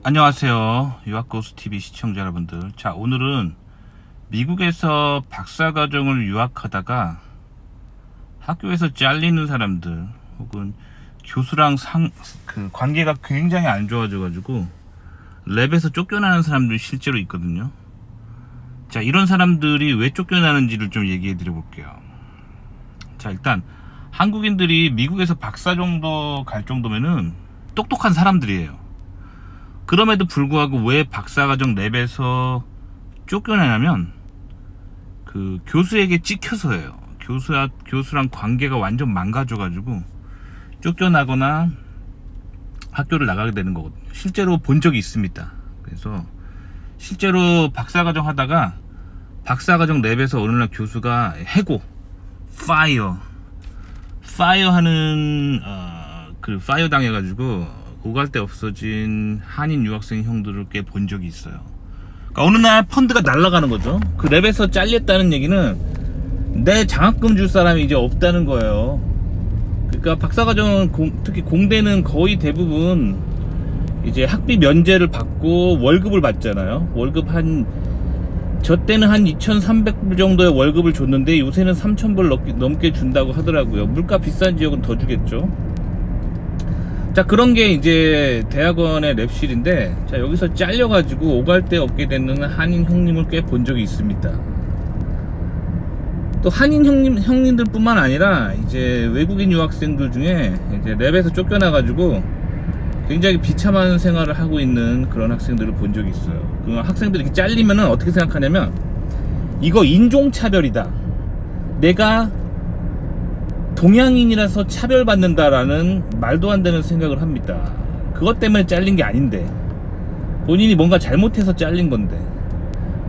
안녕하세요. 유학고수TV 시청자 여러분들. 자, 오늘은 미국에서 박사과정을 유학하다가 학교에서 잘리는 사람들 혹은 교수랑 관계가 굉장히 안 좋아져가지고 랩에서 쫓겨나는 사람들이 실제로 있거든요. 자, 이런 사람들이 왜 쫓겨나는지를 좀 얘기해 드려 볼게요. 자, 일단 한국인들이 미국에서 박사 정도 갈 정도면은 똑똑한 사람들이에요. 그럼에도 불구하고 왜 박사과정 랩에서 쫓겨나냐면 그 교수에게 찍혀서예요. 교수랑 관계가 완전 망가져가지고 쫓겨나거나 학교를 나가게 되는 거거든요. 실제로 본 적이 있습니다. 그래서 실제로 박사과정 하다가 박사과정 랩에서 어느 날 교수가 해고, 파이어 하는 파이어 당해가지고 오갈 데 없어진 한인 유학생 형들을 꽤 본 적이 있어요. 그러니까 어느 날 펀드가 날아가는 거죠. 그 랩에서 잘렸다는 얘기는 내 장학금 줄 사람이 이제 없다는 거예요. 그러니까 박사과정 특히 공대는 거의 대부분 이제 학비 면제를 받고 월급을 받잖아요. 월급 저 때는 한 2,300불 정도의 월급을 줬는데 요새는 3,000불 넘게 준다고 하더라고요. 물가 비싼 지역은 더 주겠죠. 자, 그런 게 이제 대학원의 랩실인데, 자, 여기서 잘려가지고 오갈 데 없게 되는 한인 형님을 꽤 본 적이 있습니다. 또 한인 형님들 뿐만 아니라 이제 외국인 유학생들 중에 이제 랩에서 쫓겨나가지고 굉장히 비참한 생활을 하고 있는 그런 학생들을 본 적이 있어요. 그 학생들이 이렇게 잘리면은 어떻게 생각하냐면, 이거 인종차별이다. 내가 동양인이라서 차별받는다라는 말도 안 되는 생각을 합니다. 그것 때문에 잘린 게 아닌데, 본인이 뭔가 잘못해서 잘린 건데,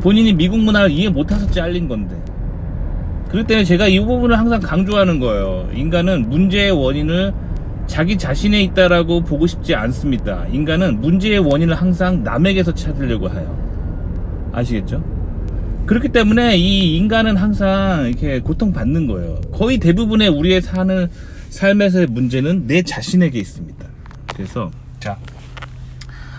본인이 미국 문화를 이해 못해서 잘린 건데. 그렇기 때문에 제가 이 부분을 항상 강조하는 거예요. 인간은 문제의 원인을 자기 자신에 있다라고 보고 싶지 않습니다. 인간은 문제의 원인을 항상 남에게서 찾으려고 해요. 아시겠죠? 그렇기 때문에 이 인간은 항상 이렇게 고통받는 거예요. 거의 대부분의 우리의 사는 삶에서의 문제는 내 자신에게 있습니다. 그래서 자,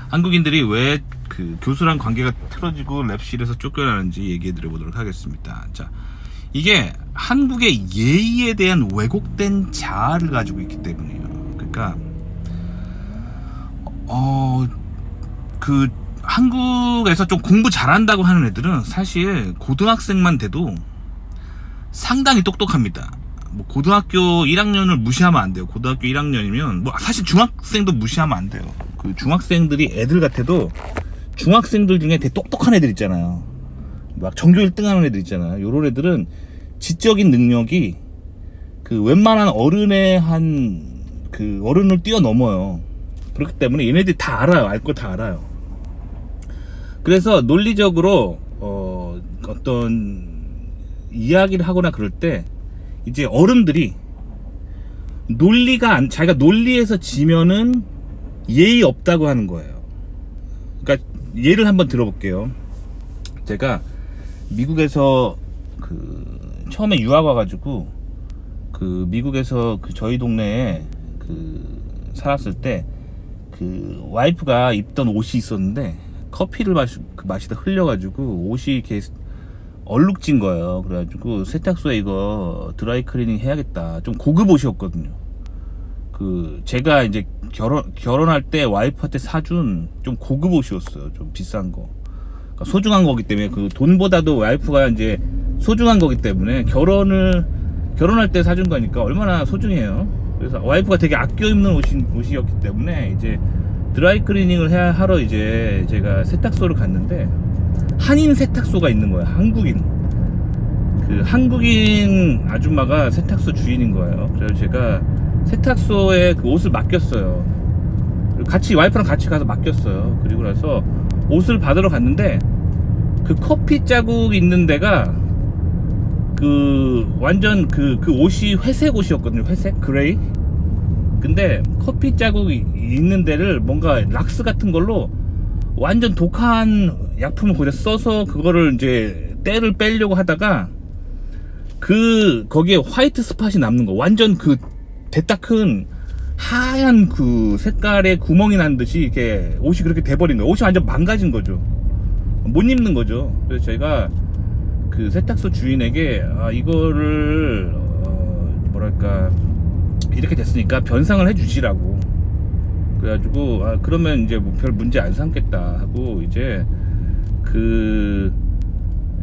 한국인들이 왜 그 교수랑 관계가 틀어지고 랩실에서 쫓겨나는지 얘기해 드려 보도록 하겠습니다. 자, 이게 한국의 예의에 대한 왜곡된 자아를 가지고 있기 때문이에요. 그러니까 한국에서 좀 공부 잘한다고 하는 애들은 사실 고등학생만 돼도 상당히 똑똑합니다. 뭐 고등학교 1학년을 무시하면 안 돼요. 고등학교 1학년이면 뭐 사실 중학생도 무시하면 안 돼요. 그 중학생들이 애들 같아도 중학생들 중에 되게 똑똑한 애들 있잖아요. 막 전교 1등 하는 애들 있잖아요. 요런 애들은 지적인 능력이 그 웬만한 어른의 어른을 뛰어넘어요. 그렇기 때문에 얘네들이 다 알아요. 알 거 다 알아요. 그래서 논리적으로 어떤 이야기를 하거나 그럴 때 이제 어른들이 자기가 논리에서 지면은 예의 없다고 하는 거예요. 그러니까 예를 한번 들어볼게요. 제가 미국에서 처음에 유학 와가지고 미국에서 저희 동네에 살았을 때 와이프가 입던 옷이 있었는데 커피를 마시다 흘려가지고 옷이 이렇게 얼룩진 거예요. 그래가지고 세탁소에 이거 드라이 클리닝 해야겠다. 좀 고급 옷이었거든요. 제가 이제 결혼할 때 와이프한테 사준 좀 고급 옷이었어요. 좀 비싼 거. 그러니까 소중한 거기 때문에 돈보다도 와이프가 이제 소중한 거기 때문에 결혼할 때 사준 거니까 얼마나 소중해요. 그래서 와이프가 되게 아껴 입는 옷이었기 때문에 이제 드라이 클리닝을 하러 이제 제가 세탁소를 갔는데 한인 세탁소가 있는 거예요. 한국인 아줌마가 세탁소 주인인 거예요. 그래서 제가 세탁소에 옷을 맡겼어요. 와이프랑 같이 가서 맡겼어요. 그리고 나서 옷을 받으러 갔는데 커피 자국 있는 데가 완전 옷이 회색 옷이었거든요. 회색 그레이. 근데 커피 자국이 있는 데를 뭔가 락스 같은 걸로 완전 독한 약품을 거기다 써서 그거를 이제 때를 빼려고 하다가 거기에 화이트 스팟이 남는 거. 완전 대따 큰 하얀 그 색깔의 구멍이 난 듯이 이렇게 옷이 그렇게 돼버린 거예요. 옷이 완전 망가진 거죠. 못 입는 거죠. 그래서 제가 그 세탁소 주인에게 이거를 뭐랄까 이렇게 됐으니까 변상을 해주시라고. 그래가지고 그러면 이제 뭐 별 문제 안 삼겠다 하고 이제 그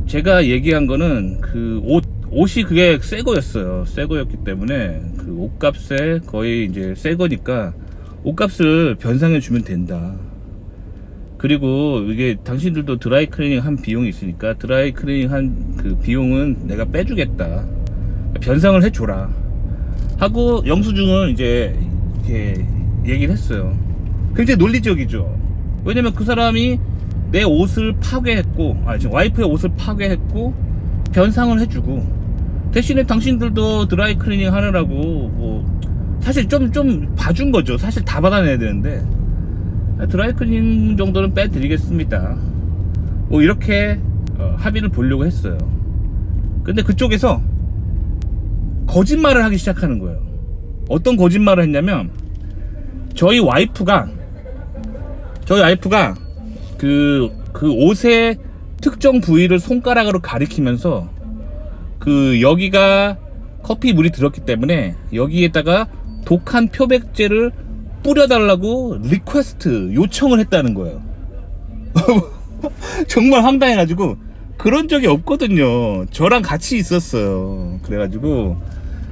제가 얘기한 거는 그 옷이 그게 새 거였어요. 새 거였기 때문에 그 옷값에 거의 이제 새 거니까 옷값을 변상해 주면 된다. 그리고 이게 당신들도 드라이 클리닝 한 비용이 있으니까 드라이 클리닝 한 그 비용은 내가 빼주겠다. 변상을 해줘라. 하고 영수증은 이제 이렇게 얘기를 했어요. 굉장히 논리적이죠. 왜냐면 그 사람이 내 옷을 파괴했고, 지금 와이프의 옷을 파괴했고, 변상을 해주고, 대신에 당신들도 드라이 클리닝 하느라고, 뭐, 사실 좀 봐준 거죠. 사실 다 받아내야 되는데, 드라이 클리닝 정도는 빼드리겠습니다. 뭐, 이렇게, 합의를 보려고 했어요. 근데 그쪽에서, 거짓말을 하기 시작하는 거예요. 어떤 거짓말을 했냐면, 저희 와이프가 그 옷의 특정 부위를 손가락으로 가리키면서 그 여기가 커피 물이 들었기 때문에 여기에다가 독한 표백제를 뿌려달라고 리퀘스트 요청을 했다는 거예요. 정말 황당해가지고 그런 적이 없거든요. 저랑 같이 있었어요. 그래가지고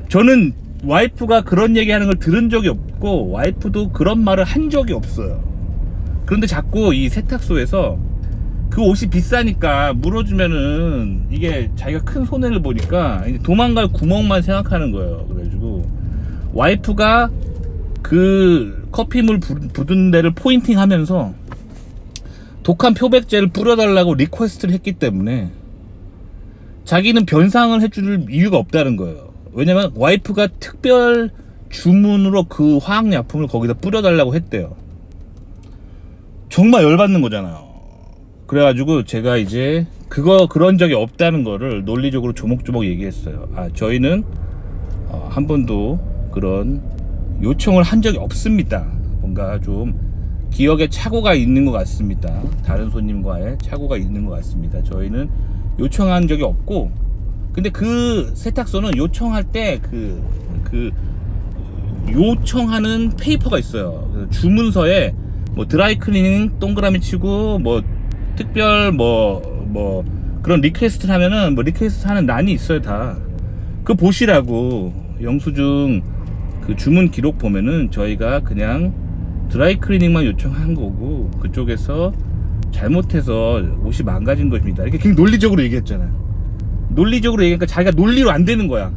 저는 와이프가 그런 얘기하는 걸 들은 적이 없고 와이프도 그런 말을 한 적이 없어요. 그런데 자꾸 이 세탁소에서 그 옷이 비싸니까 물어주면은 이게 자기가 큰 손해를 보니까 도망갈 구멍만 생각하는 거예요. 그래가지고 와이프가 그 커피물 부은 데를 포인팅 하면서 독한 표백제를 뿌려달라고 리퀘스트를 했기 때문에 자기는 변상을 해줄 이유가 없다는 거예요. 왜냐면 와이프가 특별 주문으로 그 화학약품을 거기다 뿌려달라고 했대요. 정말 열받는 거잖아요. 그래가지고 제가 이제 그런 적이 없다는 거를 논리적으로 조목조목 얘기했어요. 저희는 한 번도 그런 요청을 한 적이 없습니다. 뭔가 좀 기억에 착오가 있는 것 같습니다. 다른 손님과의 착오가 있는 것 같습니다. 저희는 요청한 적이 없고, 근데 그 세탁소는 요청할 때 그 요청하는 페이퍼가 있어요. 주문서에 뭐 드라이 클리닝 동그라미 치고 뭐 특별 뭐 그런 리퀘스트를 하면은 뭐 리퀘스트 하는 란이 있어요. 다 그거 보시라고. 영수증 그 주문 기록 보면은 저희가 그냥 드라이 클리닝만 요청한 거고 그쪽에서 잘못해서 옷이 망가진 것입니다. 이렇게 굉장히 논리적으로 얘기했잖아요. 논리적으로 얘기하니까 자기가 논리로 안 되는 거야.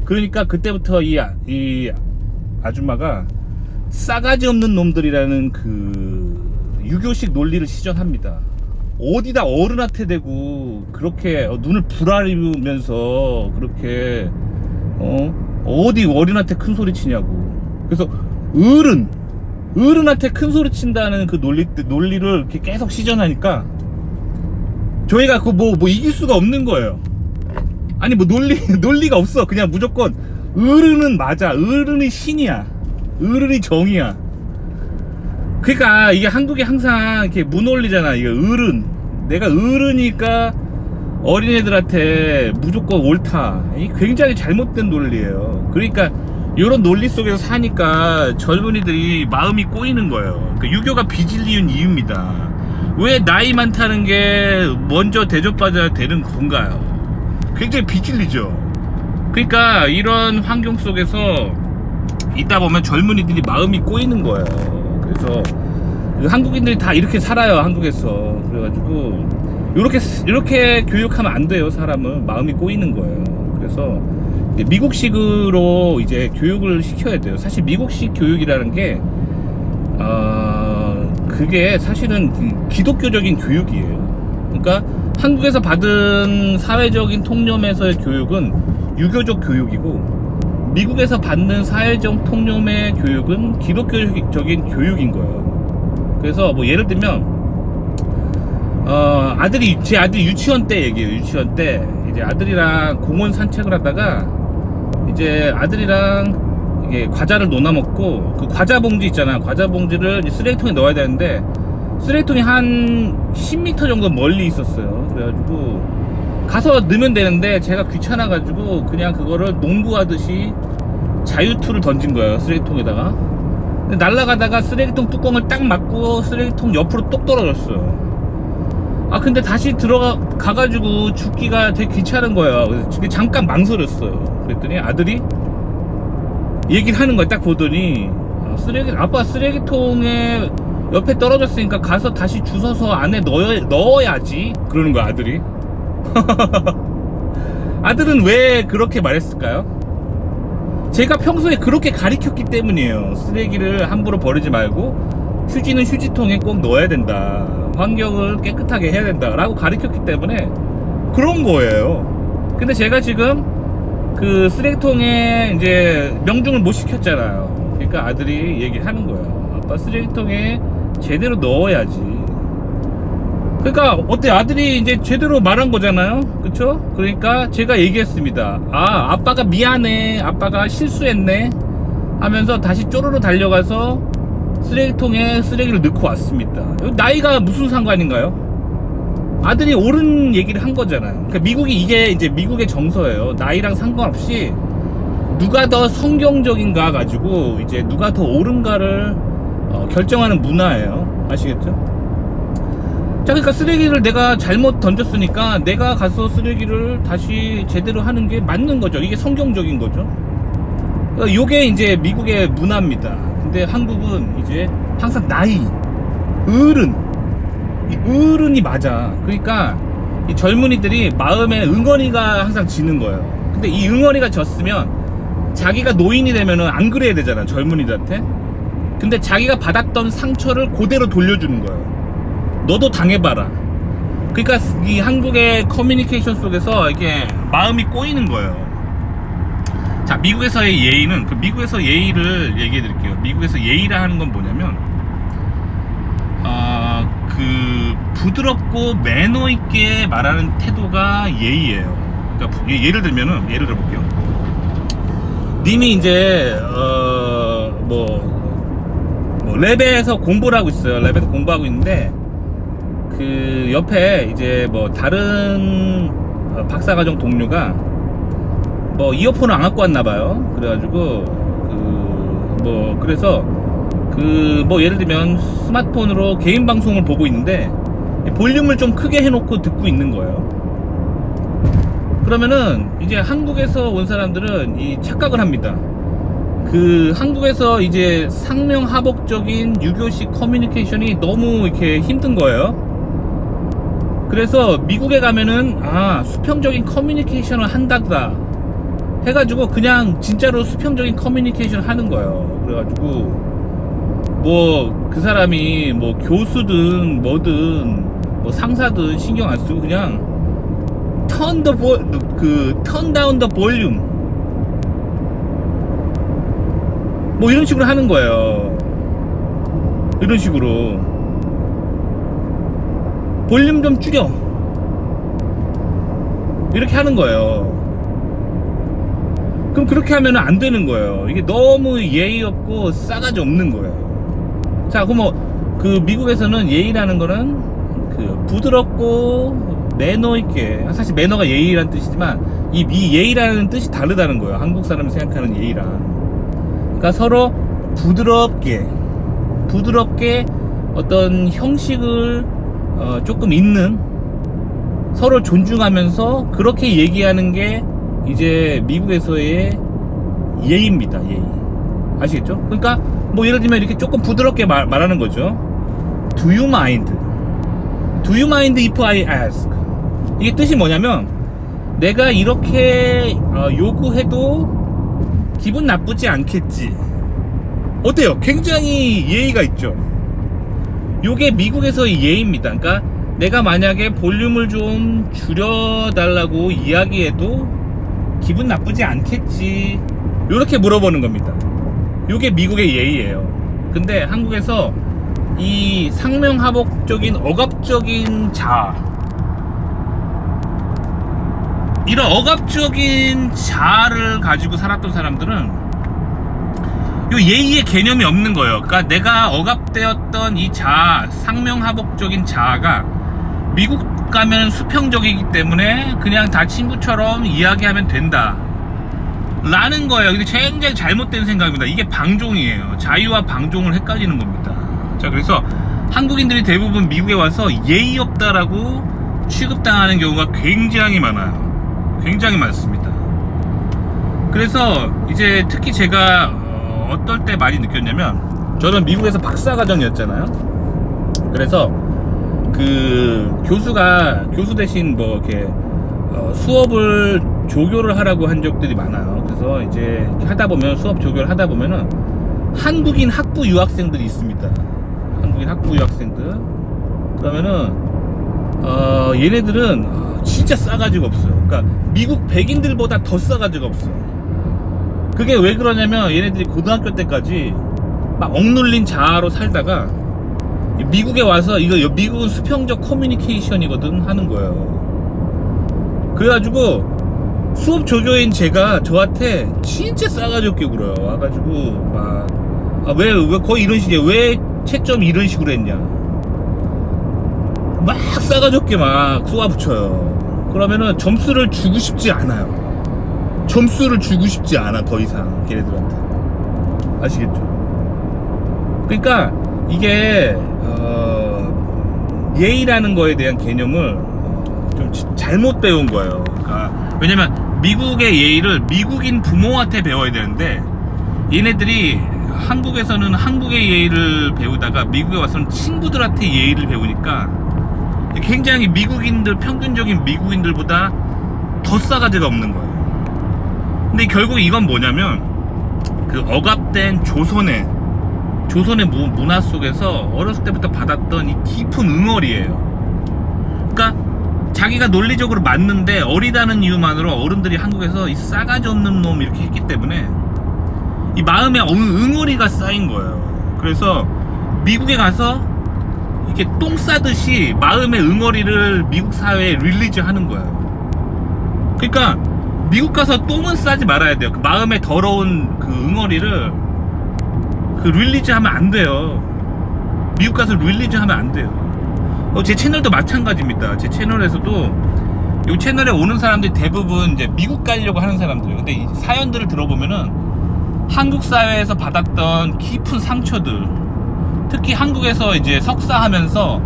그러니까 그때부터 이 아줌마가 싸가지 없는 놈들이라는 그 유교식 논리를 시전합니다. 어디다 어른한테 대고 그렇게 눈을 부라리면서 그렇게 어디 어른한테 큰 소리 치냐고. 그래서 어른한테 큰 소리 친다는 그 논리를 이렇게 계속 시전하니까 저희가 그 뭐 이길 수가 없는 거예요. 아니 뭐 논리가 없어. 그냥 무조건 어른은 맞아. 어른이 신이야. 어른이 정이야. 그러니까 이게 한국이 항상 이렇게 무논리잖아. 이게 내가 어른이니까 어린애들한테 무조건 옳다. 이 굉장히 잘못된 논리예요. 그러니까 이런 논리 속에서 사니까 젊은이들이 마음이 꼬이는 거예요. 그러니까 유교가 비진리인 이유입니다. 왜 나이 많다는 게 먼저 대접받아야 되는 건가요? 굉장히 비질리죠. 그러니까 이런 환경 속에서 있다 보면 젊은이들이 마음이 꼬이는 거예요. 그래서 한국인들이 다 이렇게 살아요. 한국에서. 그래가지고 이렇게 교육하면 안 돼요. 사람은 마음이 꼬이는 거예요. 그래서 미국식으로 이제 교육을 시켜야 돼요. 사실 미국식 교육이라는 게 그게 사실은 기독교적인 교육이에요. 그러니까 한국에서 받은 사회적인 통념에서의 교육은 유교적 교육이고 미국에서 받는 사회적 통념의 교육은 기독교적인 교육인 거예요. 그래서 뭐 예를 들면 제 아들이 유치원 때 얘기해요. 유치원 때 이제 아들이랑 공원 산책을 하다가 이제 아들이랑 이게 과자를 논아 먹고 그 과자 봉지 있잖아. 과자 봉지를 이제 쓰레기통에 넣어야 되는데 쓰레기통이 한 10m 정도 멀리 있었어요. 그래가지고 가서 넣으면 되는데 제가 귀찮아가지고 그냥 그거를 농구하듯이 자유투를 던진 거예요. 쓰레기통에다가. 근데 날아가다가 쓰레기통 뚜껑을 딱 맞고 쓰레기통 옆으로 똑 떨어졌어요. 근데 다시 가가지고 죽기가 되게 귀찮은 거예요. 그래서 잠깐 망설였어요. 그랬더니 아들이 얘기를 하는 거야. 딱 보더니 아빠 쓰레기통에 옆에 떨어졌으니까 가서 다시 주워서 안에 넣어야지 그러는 거야 아들이. 아들은 왜 그렇게 말했을까요? 제가 평소에 그렇게 가르쳤기 때문이에요. 쓰레기를 함부로 버리지 말고 휴지는 휴지통에 꼭 넣어야 된다, 환경을 깨끗하게 해야 된다 라고 가르쳤기 때문에 그런 거예요. 근데 제가 지금 그 쓰레기통에 이제 명중을 못 시켰잖아요. 그러니까 아들이 얘기하는 거예요. 아빠 쓰레기통에 제대로 넣어야지. 그러니까 어때, 아들이 이제 제대로 말한 거잖아요. 그쵸? 그러니까 제가 얘기했습니다. 아빠가 미안해, 아빠가 실수했네 하면서 다시 쪼르르 달려가서 쓰레기통에 쓰레기를 넣고 왔습니다. 나이가 무슨 상관인가요? 아들이 옳은 얘기를 한 거잖아요. 그러니까 이게 이제 미국의 정서예요. 나이랑 상관없이 누가 더 성경적인가 가지고 이제 누가 더 옳은가를 결정하는 문화예요. 아시겠죠? 자, 그러니까 쓰레기를 내가 잘못 던졌으니까 내가 가서 쓰레기를 다시 제대로 하는 게 맞는 거죠. 이게 성경적인 거죠. 요게 이제 미국의 문화입니다. 근데 한국은 이제 항상 나이, 어른이 맞아. 그러니까 이 젊은이들이 마음에 응어리가 항상 지는 거예요. 근데 이 응어리가 졌으면 자기가 노인이 되면은 안 그래야 되잖아, 젊은이들한테. 근데 자기가 받았던 상처를 그대로 돌려주는 거예요. 너도 당해봐라. 그러니까 이 한국의 커뮤니케이션 속에서 이게 마음이 꼬이는 거예요. 자, 미국에서의 예의는, 그 미국에서 예의를 얘기해 드릴게요. 미국에서 예의라 하는 건 뭐냐면 그 부드럽고 매너 있게 말하는 태도가 예의예요. 그러니까 예를 들어볼게요. 님이 이제 랩에서 공부를 하고 있어요. 랩에서 공부하고 있는데 그 옆에 이제 다른 박사과정 동료가 이어폰을 안 갖고 왔나 봐요. 그래가지고 그래서 예를 들면 스마트폰으로 개인 방송을 보고 있는데 볼륨을 좀 크게 해놓고 듣고 있는 거예요. 그러면은 이제 한국에서 온 사람들은 이 착각을 합니다. 그 한국에서 이제 상명하복적인 유교식 커뮤니케이션이 너무 이렇게 힘든 거예요. 그래서 미국에 가면은 수평적인 커뮤니케이션을 한다더라 해가지고 그냥 진짜로 수평적인 커뮤니케이션 하는 거예요. 그래가지고 그 사람이 교수든 뭐든 상사든 신경 안 쓰고 그냥 turn down the volume 이런 식으로 하는 거예요. 이런 식으로 볼륨 좀 줄여 이렇게 하는 거예요. 그럼 그렇게 하면 안 되는 거예요. 이게 너무 예의 없고 싸가지 없는 거예요. 자, 그럼 그 미국에서는 예의라는 거는 그 부드럽고 매너 있게, 사실 매너가 예의라는 뜻이지만 이 예의라는 뜻이 다르다는 거예요. 한국 사람이 생각하는 예의랑. 그러니까 서로 부드럽게 어떤 형식을 조금 있는, 서로 존중하면서 그렇게 얘기하는 게 이제 미국에서의 예의입니다. 예의. 아시겠죠? 그러니까 예를 들면 이렇게 조금 부드럽게 말하는 거죠. Do you mind? Do you mind if I ask? 이게 뜻이 뭐냐면 내가 이렇게 요구해도 기분 나쁘지 않겠지. 어때요? 굉장히 예의가 있죠. 요게 미국에서의 예의입니다. 그러니까 내가 만약에 볼륨을 좀 줄여달라고 이야기해도 기분 나쁘지 않겠지, 요렇게 물어보는 겁니다. 요게 미국의 예의예요. 근데 한국에서 이 상명하복적인 억압적인 자아, 이런 억압적인 자아를 가지고 살았던 사람들은 요 예의의 개념이 없는 거예요. 그러니까 내가 억압되었던 이 자아, 상명하복적인 자아가 미국 가면 수평적이기 때문에 그냥 다 친구처럼 이야기하면 된다 라는 거예요. 근데 굉장히 잘못된 생각입니다. 이게 방종이에요. 자유와 방종을 헷갈리는 겁니다. 자, 그래서 한국인들이 대부분 미국에 와서 예의 없다라고 취급당하는 경우가 굉장히 많아요. 굉장히 많습니다. 그래서 이제 특히 제가 어떨 때 많이 느꼈냐면, 저는 미국에서 박사과정이었잖아요. 그래서 그 교수 대신 뭐 이렇게 수업을 조교를 하라고 한 적들이 많아요. 그래서 이제 하다 보면, 수업 조교를 하다 보면은 한국인 학부 유학생들이 있습니다. 한국인 학부 유학생들. 그러면은 얘네들은 진짜 싸가지가 없어요. 그러니까 미국 백인들보다 더 싸가지가 없어요. 그게 왜 그러냐면, 얘네들이 고등학교 때까지 막 억눌린 자아로 살다가 미국에 와서, 이거 미국은 수평적 커뮤니케이션이거든 하는 거예요. 그래가지고 수업 조교인 제가 저한테 진짜 싸가지 없게 굴어요. 와가지고 막 왜 거의 이런 식이에요. 왜 채점 이런 식으로 했냐, 막 싸가지 없게 막 쏘아붙여요. 그러면은 점수를 주고 싶지 않아요. 점수를 주고 싶지 않아, 더 이상 걔네들한테. 아시겠죠? 그러니까 이게 예의라는 거에 대한 개념을 좀 잘못 배운 거예요. 그러니까 왜냐면 미국의 예의를 미국인 부모한테 배워야 되는데, 얘네들이 한국에서는 한국의 예의를 배우다가 미국에 와서는 친구들한테 예의를 배우니까 굉장히 평균적인 미국인들보다 더 싸가지가 없는 거예요. 근데 결국 이건 뭐냐면, 그 억압된 조선의 문화 속에서 어렸을 때부터 받았던 이 깊은 응어리예요. 그러니까 자기가 논리적으로 맞는데 어리다는 이유만으로 어른들이 한국에서 이 싸가지 없는 놈 이렇게 했기 때문에 이 마음에 응어리가 쌓인 거예요. 그래서 미국에 가서 이렇게 똥 싸듯이 마음의 응어리를 미국 사회에 릴리즈 하는 거예요. 그러니까 미국 가서 똥은 싸지 말아야 돼요. 그 마음에 더러운 그 응어리를 릴리즈 하면 안 돼요. 미국 가서 릴리즈 하면 안 돼요. 제 채널도 마찬가지입니다. 제 채널에서도, 이 채널에 오는 사람들이 대부분 이제 미국 가려고 하는 사람들이에요. 근데 이 사연들을 들어보면은 한국 사회에서 받았던 깊은 상처들, 특히 한국에서 이제 석사하면서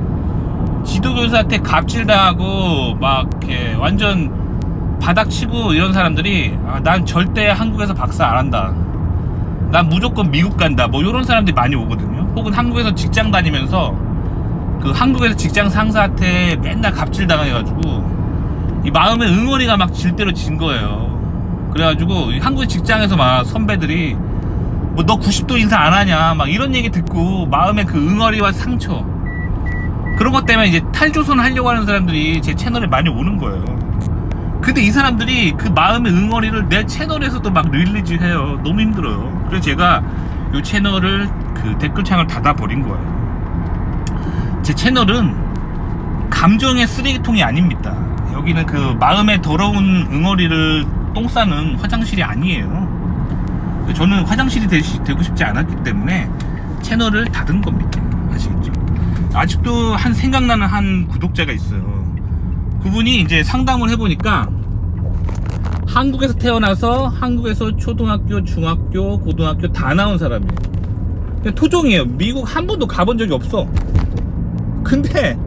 지도교수한테 갑질당하고 막 이렇게 완전 바닥치고 이런 사람들이, 난 절대 한국에서 박사 안 한다, 난 무조건 미국 간다, 뭐 이런 사람들이 많이 오거든요. 혹은 한국에서 직장 다니면서 그 한국에서 직장 상사한테 맨날 갑질당해가지고 이 마음의 응어리가 막 질 대로 진 거예요. 그래가지고 한국의 직장에서 막 선배들이 뭐 너 90도 인사 안 하냐 막 이런 얘기 듣고 마음의 그 응어리와 상처, 그런 것 때문에 이제 탈조선 하려고 하는 사람들이 제 채널에 많이 오는 거예요. 근데 이 사람들이 그 마음의 응어리를 내 채널에서도 막 릴리즈 해요. 너무 힘들어요. 그래서 제가 이 채널을 그 댓글창을 닫아버린 거예요. 제 채널은 감정의 쓰레기통이 아닙니다. 여기는 그 마음의 더러운 응어리를 똥 싸는 화장실이 아니에요. 저는 화장실이 되고 싶지 않았기 때문에 채널을 닫은 겁니다. 아시겠죠? 아직도 생각나는 한 구독자가 있어요. 그분이 이제 상담을 해보니까 한국에서 태어나서 한국에서 초등학교, 중학교, 고등학교 다 나온 사람이에요. 그냥 토종이에요. 미국 한 번도 가본 적이 없어. 근데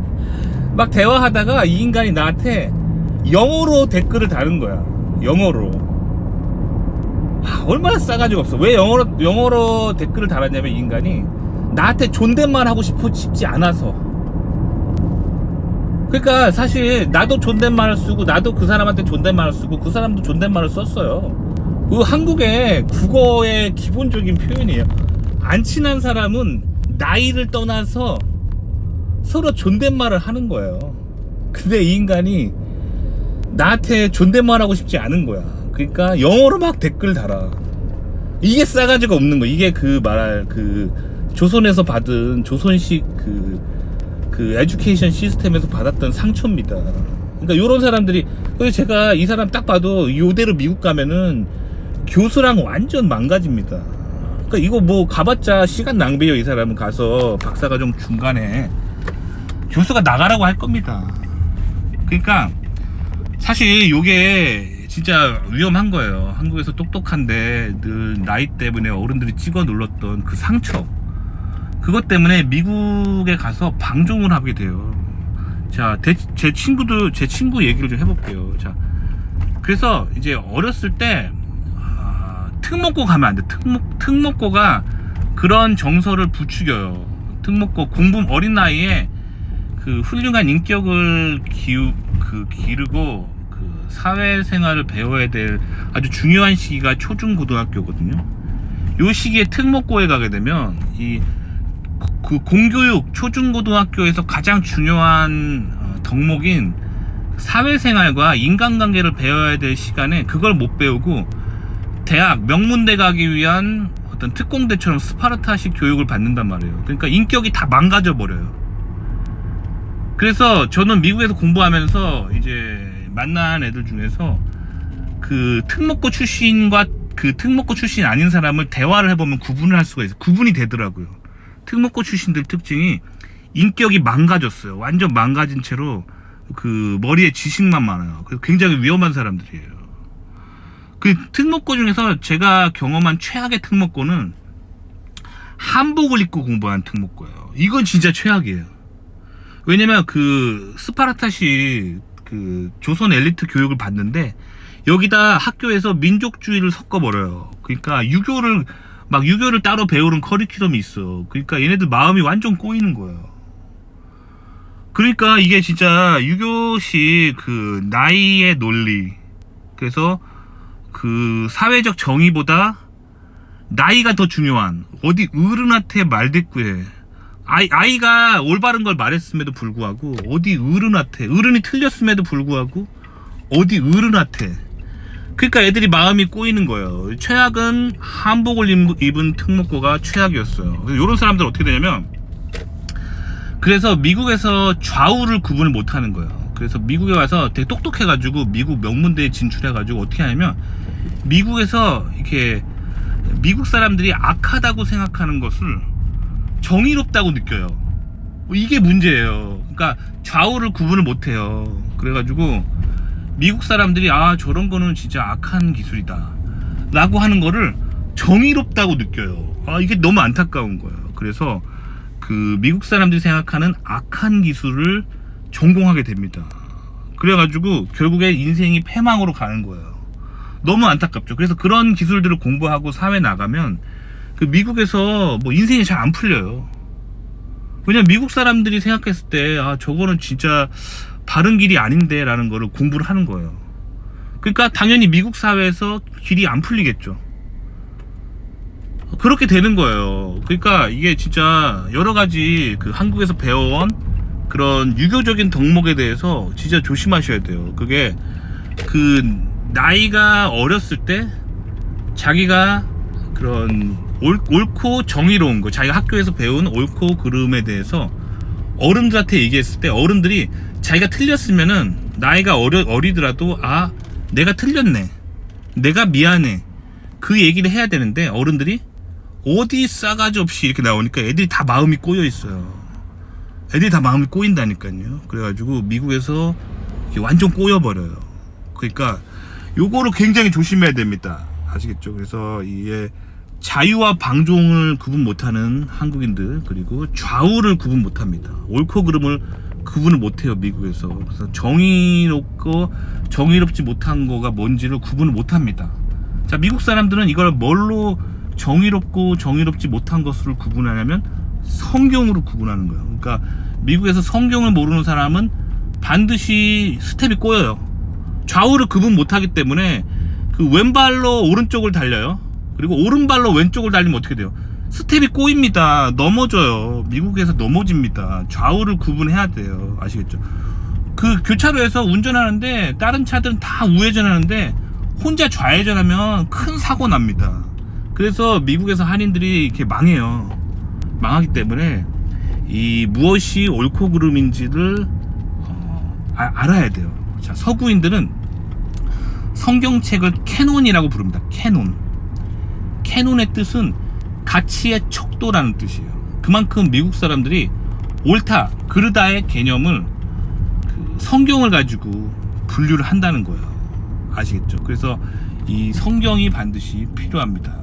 막 대화하다가 이 인간이 나한테 영어로 댓글을 다는 거야. 영어로. 얼마나 싸가지가 없어. 왜 영어로 댓글을 달았냐면, 이 인간이 나한테 존댓말 하고 싶지 않아서. 그러니까 사실 나도 존댓말을 쓰고, 나도 그 사람한테 존댓말을 쓰고, 그 사람도 존댓말을 썼어요. 그 한국의 국어의 기본적인 표현이에요. 안 친한 사람은 나이를 떠나서 서로 존댓말을 하는 거예요. 근데 이 인간이 나한테 존댓말하고 싶지 않은 거야. 그러니까 영어로 막 댓글 달아. 이게 싸가지가 없는 거. 이게 그 말할 그 조선에서 받은 조선식 그 에듀케이션 시스템에서 받았던 상처입니다. 그러니까 요런 사람들이, 그래서 제가 이 사람 딱 봐도 요대로 미국 가면은 교수랑 완전 망가집니다. 그러니까 이거 뭐 가봤자 시간 낭비예요. 이 사람은 가서 박사과정 중간에 교수가 나가라고 할 겁니다. 그러니까 사실 요게 진짜 위험한 거예요. 한국에서 똑똑한데 늘 나이 때문에 어른들이 찍어 눌렀던 그 상처, 그것 때문에 미국에 가서 방종을 하게 돼요. 자, 제 친구 얘기를 좀 해볼게요. 자, 그래서 이제 어렸을 때 특목고 가면 안 돼. 특목고가 그런 정서를 부추겨요. 특목고 공부 어린 나이에 그 훌륭한 인격을 기르고 그 사회생활을 배워야 될 아주 중요한 시기가 초중고등학교거든요. 요 시기에 특목고에 가게 되면 그 공교육 초중고등학교에서 가장 중요한 덕목인 사회생활과 인간관계를 배워야 될 시간에 그걸 못 배우고 대학 명문대 가기 위한 어떤 특공대처럼 스파르타식 교육을 받는단 말이에요. 그러니까 인격이 다 망가져 버려요. 그래서 저는 미국에서 공부하면서 이제 만난 애들 중에서 그 특목고 출신과 그 특목고 출신 아닌 사람을 대화를 해보면 구분을 할 수가 있어요. 구분이 되더라고요. 특목고 출신들 특징이 인격이 망가졌어요. 완전 망가진 채로 그 머리에 지식만 많아요. 그래서 굉장히 위험한 사람들이에요. 그 특목고 중에서 제가 경험한 최악의 특목고는 한복을 입고 공부한 특목고예요. 이건 진짜 최악이에요. 왜냐면 그 스파르타식 그 조선 엘리트 교육을 받는데 여기다 학교에서 민족주의를 섞어버려요. 그러니까 유교를 따로 배우는 커리큘럼이 있어. 그러니까 얘네들 마음이 완전 꼬이는 거예요. 그러니까 이게 진짜 유교식 그 나이의 논리, 그래서 그 사회적 정의보다 나이가 더 중요한, 어디 어른한테 말대꾸해. 아이가 올바른 걸 말했음에도 불구하고 어디 어른한테, 어른이 틀렸음에도 불구하고 어디 어른한테. 그러니까 애들이 마음이 꼬이는 거예요. 최악은 한복을 입은 특목고가 최악이었어요. 이런 사람들 어떻게 되냐면, 그래서 미국에서 좌우를 구분을 못 하는 거예요. 그래서 미국에 와서 되게 똑똑해가지고 미국 명문대에 진출해가지고 어떻게 하냐면, 미국에서 이렇게 미국 사람들이 악하다고 생각하는 것을 정의롭다고 느껴요. 이게 문제예요. 그러니까 좌우를 구분을 못 해요. 그래가지고 미국 사람들이 저런 거는 진짜 악한 기술이다 라고 하는 거를 정의롭다고 느껴요. 이게 너무 안타까운 거예요. 그래서 그 미국 사람들이 생각하는 악한 기술을 전공하게 됩니다. 그래가지고 결국에 인생이 패망으로 가는 거예요. 너무 안타깝죠. 그래서 그런 기술들을 공부하고 사회 나가면 그 미국에서 뭐 인생이 잘 안 풀려요. 왜냐면 미국 사람들이 생각했을 때 저거는 진짜 바른 길이 아닌데 라는 거를 공부를 하는 거예요. 그러니까 당연히 미국 사회에서 길이 안 풀리겠죠. 그렇게 되는 거예요. 그러니까 이게 진짜 여러 가지 그 한국에서 배워온 그런 유교적인 덕목에 대해서 진짜 조심하셔야 돼요. 그게 그 나이가 어렸을 때 자기가 그런 옳고 정의로운 거, 자기가 학교에서 배운 옳고 그름에 대해서 어른들한테 얘기했을 때 어른들이 자기가 틀렸으면은 나이가 어리더라도 내가 틀렸네, 내가 미안해, 그 얘기를 해야 되는데 어른들이 어디 싸가지 없이 이렇게 나오니까 애들이 다 마음이 꼬여 있어요. 애들이 다 마음이 꼬인다니까요. 그래가지고 미국에서 완전 꼬여버려요. 그러니까 요거를 굉장히 조심해야 됩니다. 아시겠죠? 그래서 이게 자유와 방종을 구분 못하는 한국인들, 그리고 좌우를 구분 못합니다. 옳고 그름을 구분을 못해요, 미국에서. 그래서 정의롭고 정의롭지 못한 거가 뭔지를 구분을 못합니다. 자, 미국 사람들은 이걸 뭘로 정의롭고 정의롭지 못한 것을 구분하냐면 성경으로 구분하는 거예요. 그러니까 미국에서 성경을 모르는 사람은 반드시 스텝이 꼬여요. 좌우를 구분 못하기 때문에 그 왼발로 오른쪽을 달려요. 그리고 오른발로 왼쪽을 달리면 어떻게 돼요? 스텝이 꼬입니다. 넘어져요. 미국에서 넘어집니다. 좌우를 구분해야 돼요. 아시겠죠? 그 교차로에서 운전하는데 다른 차들은 다 우회전하는데 혼자 좌회전하면 큰 사고 납니다. 그래서 미국에서 한인들이 이렇게 망해요. 망하기 때문에 이 무엇이 옳고 그름인지를 알아야 돼요. 자, 서구인들은 성경책을 캐논이라고 부릅니다. 캐논의 뜻은 가치의 척도라는 뜻이에요. 그만큼 미국 사람들이 옳다, 그르다의 개념을 그 성경을 가지고 분류를 한다는 거예요. 아시겠죠? 그래서 이 성경이 반드시 필요합니다.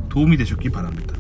도움이 되셨기 바랍니다.